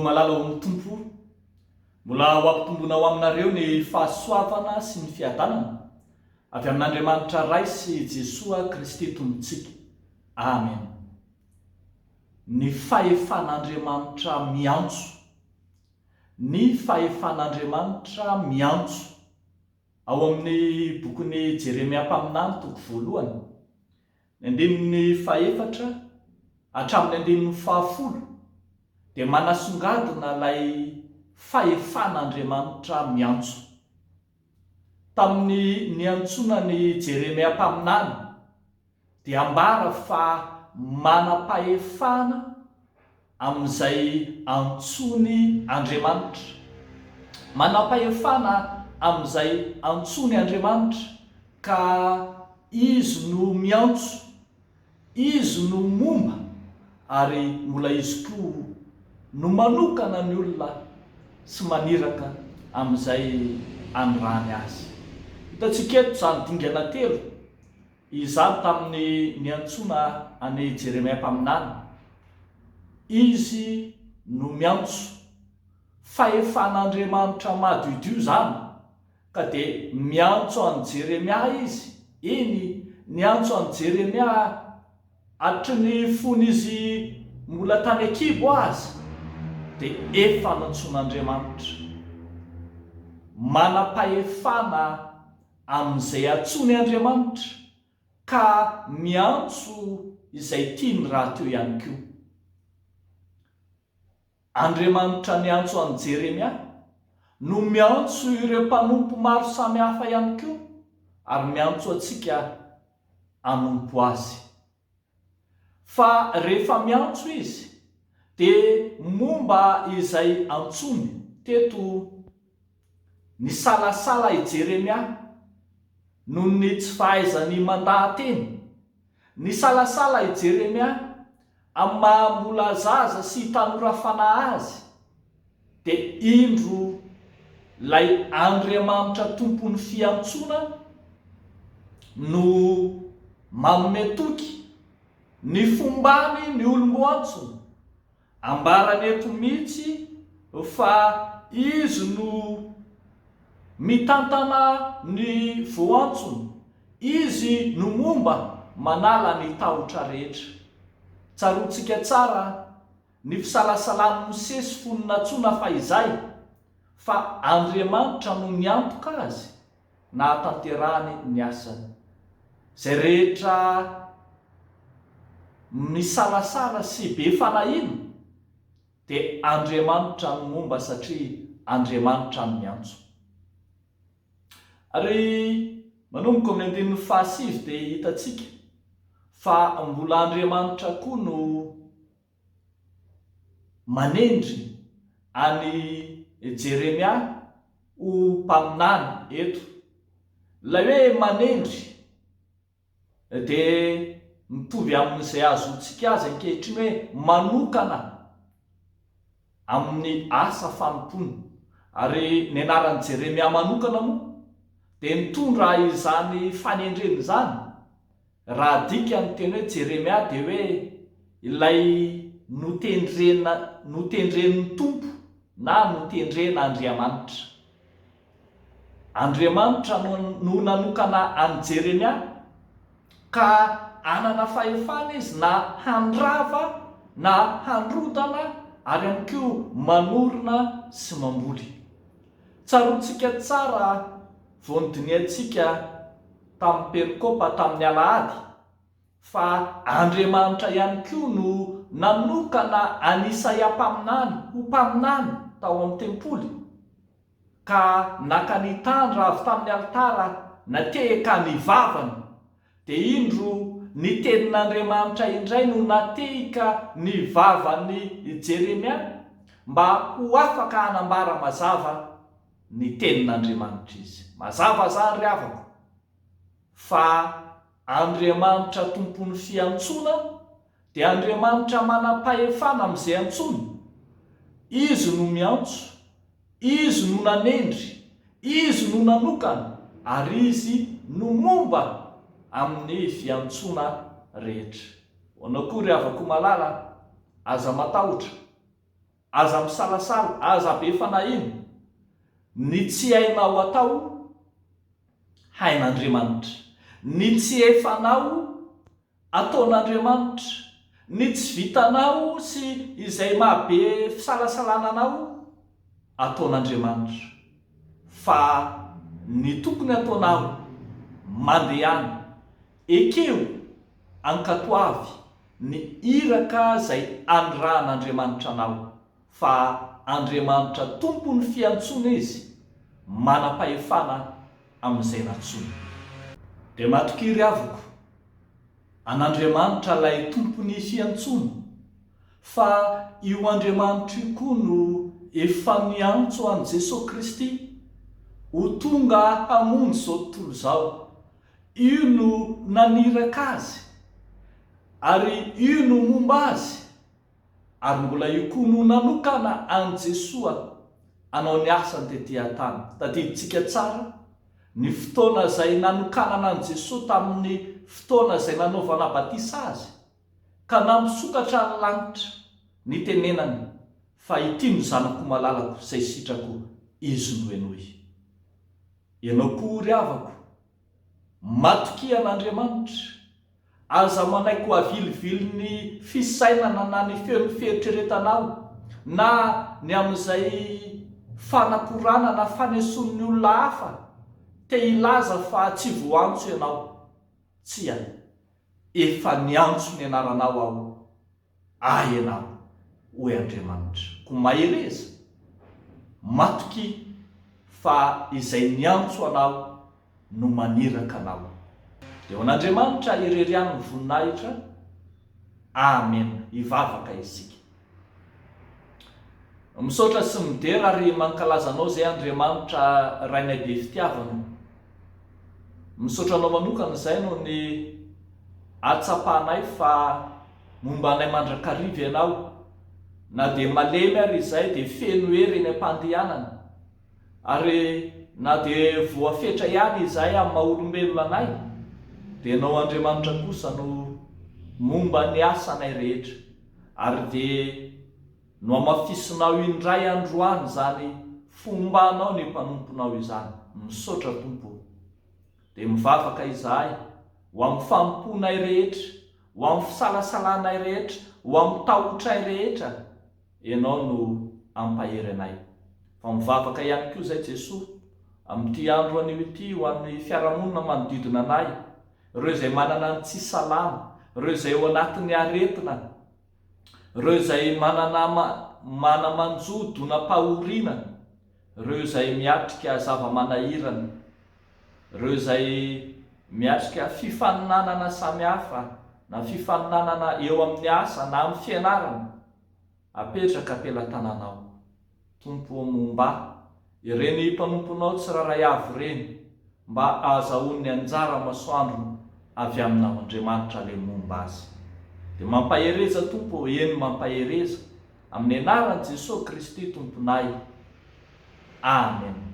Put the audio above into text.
malala ao amin'ny tompo mbola ho ampitombonao aminareo ny fahasoavana sy ny fiadanana avy amin'Andriamanitra ray sy Jesoa Kristy tompontsika. Amen. Ny fahefan'Andriamanitra miantso. Ny fahefan'Andriamanitra miantso. Ao amin'ny bokin'ny Jeremia mpaminany toko voalohany, andininy faefatra hatramin'ny andininy fahafolo, dia manasongadina ilay fahefan'Andriamanitra miantso. Tamin'ny niantsona ny Jeremia mpaminany dia ambara fa manam-pahefana amin'izay antsony Andriamanitra. Manam-pahefana amin'izay antsony Andriamanitra ka izy no miantso, izy no momba, ary mbola izy koa no manokana ny olona sy maniraka amin'izay andrany azy. Hitantsika eto izany dingana telo izany tamin'ny niantsona any Jeremia mpaminany. Izy no miantso, fahefan'Andriamanitra mahadoidio zany, ka dia miantso an Jeremia izy. Iny niantso an Jeremia hatry ny fon'izy mbola tany Akibo azy, dia efa nantson'Andriamanitra. Manam-pahefana amin'izay antsony Andriamanitra ka miantso izay tiany raha teo ihany koa. Andriamanitra niantso an Jeremia no miantso ireo mpanompo maro samihafa ihany koa, ary miantso antsika hanompo azy. Fa rehefa miantso izy dia momba izay antsony. Teto ny salasala i Jeremia noho ny tsy fahaizany mandahateny. Ny salasala i Jeremia amin'ny mahambola zaza sy tanora fanahy azy, dia indro lay Andriamanitra tompon'ny fiantsona no manome toky ny fombany ny olombo antsony. Ambarany eto mihitsy fa izy no mitantana ny voantsony, izy no momba manala ny tahotra rehetra. Tsarontsika tsara ny fisalasalan'ny Mosesy fony natsoina fa izay, fa Andriamanitra no niantoka azy na hatanterahany ny asany. Izay rehetra misalasala sy be fanahina dia Andriamanitra no momba, satria Andriamanitra no miantso. Ary manomboka amin'ny andininy fahasivy dia hitantsika fa mbola Andriamanitra koa no manendry any Jeremia ho mpaminany eto. Ilay hoe manendry dia mitovy amin'izay azontsika azy ankehitriny hoe manokana amin'ny asa fanompony. Ary ny anaran'i Jeremia manokana moa dia nitondra izany fanendreny izany. Raha dika ny teny hoe Jeremia dia hoe ilay notendren'ny tompo na notendrena Andriamanitra. Andriamanitra no nanokana an Jeremia ka anana fahefana izy na handrava na handrodana, ary ihany koa manorina sy mamboly. Tsarontsika tsara voanidiniantsika tamin'ny perikopa tamin'ny alahady fa Andriamanitra ihany koa no nanokana an Isaia mpaminany ho mpaminany tao amin'ny tempoly, ka naka nitandra avy tamin'ny alitara natehaka ny vavany. Dia indro ny tenin'Andriamanitra indray no natehika ny vavan'ny Jeremia mba ho afaka hanambara mazava ny tenin'Andriamanitra izy. Mazava zany ry havako fa Andriamanitra tompon'ny fiantsona dia Andriamanitra manam-pahefana amin'izay antsony. Izy no miantso, izy no nanendry, izy no nanokana, ary izy no momba amin'ny fiantsona rehetra. Hoanao koa ry havako malala, aza matahotra aza misalasala, aza be fanahiny, ny tsy hainao atao hain'Andriamanitra, ny tsy efanao ataon'Andriamanitra, ny tsy vitanao sy izay mahabe fisalasalana anao ataon'Andriamanitra, fa ny tokony ataonao mandehany ekeo ankatoavy ny iraka zay anirahan'Andriamanitra anao, fa Andriamanitra tompony fiantsona izy, manam-pahefana amin'izay nantsona. Dia matokiry avoko an'Andriamanitra ilay tompony fiantsona, fa io Andriamanitra io koa no efa niantso an' Jesosy Kristy ho tonga hamono zao tontolo zao. Io no naniraka azy, ary io no momba azy, ary mbola io koa no nanokana an' Jesosy anao ny asany tetỳ an-tany. Tadiditsika tsara ny fotoana izay nanokanana an' Jesosy tamin'ny fotoana izay nanaovana batisa azy, ka nampisokatra ny lanitra ny tenenany fa ity no zanako malalako izay sitrako, izy no enoy. Ianao koa ry havako, matoki an'Andriamanitra, aza manaiko avilivily ny fisainana na ny feon'ny fieritreretanao, na ny amin'izay fanakorana na faneson'ny olona hafa te hilaza fa tsy voantso ianao. Tsia, efa niantso ny anaranao aho, ianao hoy Andriamanitra. Ko mahireza, matoki fa izay niantso anao no maniraka anao. Dia ho an'Andriamanitra ireriany ny voninahitra. Amen. Ivavaka isika. Misaotra sy midera ary mankalaza anao zay Andriamanitra rainay be fitiavana. Misaotra anao manokana izay no ny atsapanay fa momba anay mandrakariva ianao, na dia malemy ary izay dia feno hery eny am-pandehanana, ary na dia voafetra ihany izay amin'ny maha-olombelona anay, dia ianao Andriamanitra kosa no momba ny asanay rehetra, ary dia no amafisinao indray androany zany fomba anao ny mpanomponao izany. Misaotra Tompo. Dia mivavaka izahay ho amin'ny famponay rehetra, ho amin'ny fisalasalanay rehetra, ho amin'ny taotray rehetra, ianao no ampahery anay. Fa mivavaka ihany koa izay Jesosy amin'ity andro anio ity ho an'ny fiarahamonina manodidina anay, ireo izay manana ny tsy salama, ireo izay ao anatin'ny aretina, ireo izay mana manjodo na pahoriana, ireo izay miatrika zava-manahirana, ireo izay miatrika fifaninanana samihafa na fifaninanana eo amin'ny asa na amin'ny fianarana, apetraka am-pelantananao. Tompo momba ireny mpanomponao tsiraray avy ireny, mba ahazahoany anjara masoandro avy aminao Andriamanitra le momba azy. Dia mampahereza Tompo, eny mampahereza, amin'ny anaran'i Jesosy Kristy Tomponay. Amen.